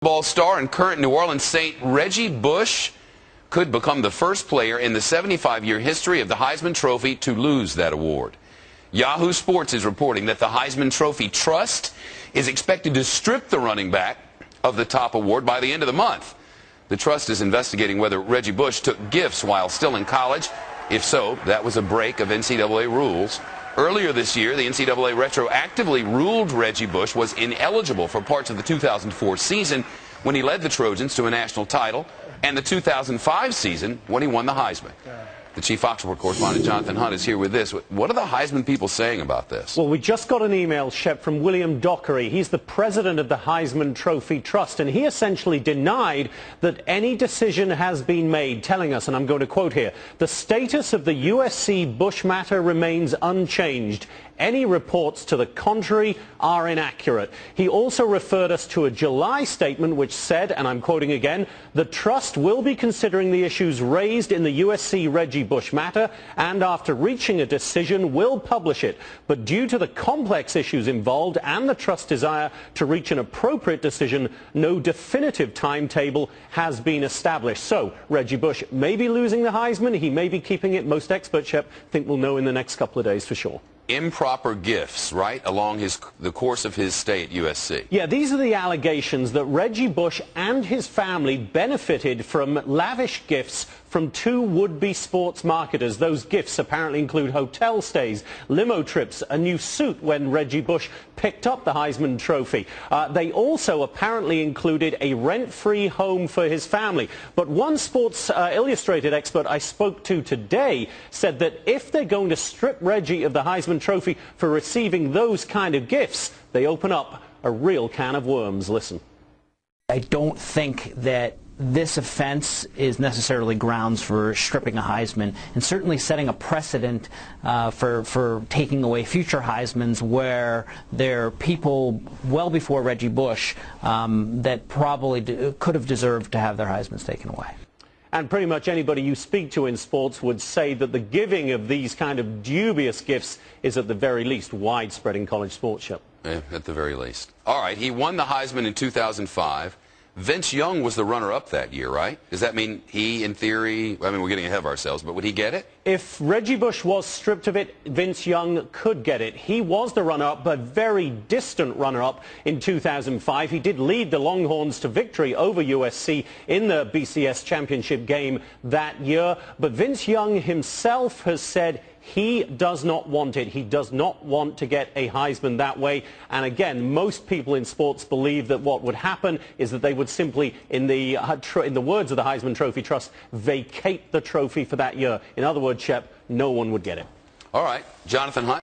Ball star and current New Orleans Saint Reggie Bush could become the first player in the 75-year history of the Heisman Trophy to lose that award. Yahoo Sports is reporting that the Heisman Trophy Trust is expected to strip the running back of the top award by the end of the month. The trust is investigating whether Reggie Bush took gifts while still in college. If so, that was a break of NCAA rules. Earlier this year, the NCAA retroactively ruled Reggie Bush was ineligible for parts of the 2004 season when he led the Trojans to a national title, and the 2005 season when he won the Heisman. The Chief Fox Report correspondent Jonathan Hunt is here with this. What are the Heisman people saying about this? Well, we just got an email, Shep, from William Dockery. He's the president of the Heisman Trophy Trust, and he essentially denied that any decision has been made, telling us, and I'm going to quote here, "The status of the USC Bush matter remains unchanged. Any reports to the contrary are inaccurate." He also referred us to a July statement which said, and I'm quoting again, "The trust will be considering the issues raised in the USC Reggie Bush matter, and after reaching a decision will publish it. But due to the complex issues involved and the trust's desire to reach an appropriate decision, no definitive timetable has been established." So Reggie Bush may be losing the Heisman. He may be keeping it. Most experts, Shep, think we'll know in the next couple of days for sure. Improper gifts, right, along the course of his stay at USC. Yeah, these are the allegations that Reggie Bush and his family benefited from lavish gifts from two would-be sports marketers. Those gifts apparently include hotel stays, limo trips, a new suit when Reggie Bush picked up the Heisman Trophy. They also apparently included a rent-free home for his family. But one Sports Illustrated expert I spoke to today said that if they're going to strip Reggie of the Heisman Trophy for receiving those kind of gifts, they open up a real can of worms. Listen. I don't think that this offense is necessarily grounds for stripping a Heisman, and certainly setting a precedent for taking away future Heismans where there are people well before Reggie Bush that probably could have deserved to have their Heismans taken away. And pretty much anybody you speak to in sports would say that the giving of these kind of dubious gifts is at the very least widespread in college sports. Shep. Yeah, at the very least. All right, he won the Heisman in 2005. Vince Young was the runner-up that year, right? Does that mean he, in theory, I mean, we're getting ahead of ourselves, but would he get it? If Reggie Bush was stripped of it, Vince Young could get it. He was the runner-up, but very distant runner-up in 2005. He did lead the Longhorns to victory over USC in the BCS championship game that year. But Vince Young himself has said he does not want it. He does not want to get a Heisman that way. And again, most people in sports believe that what would happen is that they would simply, in the words of the Heisman Trophy Trust, vacate the trophy for that year. In other words, Shep, no one would get it. All right, Jonathan Hunt.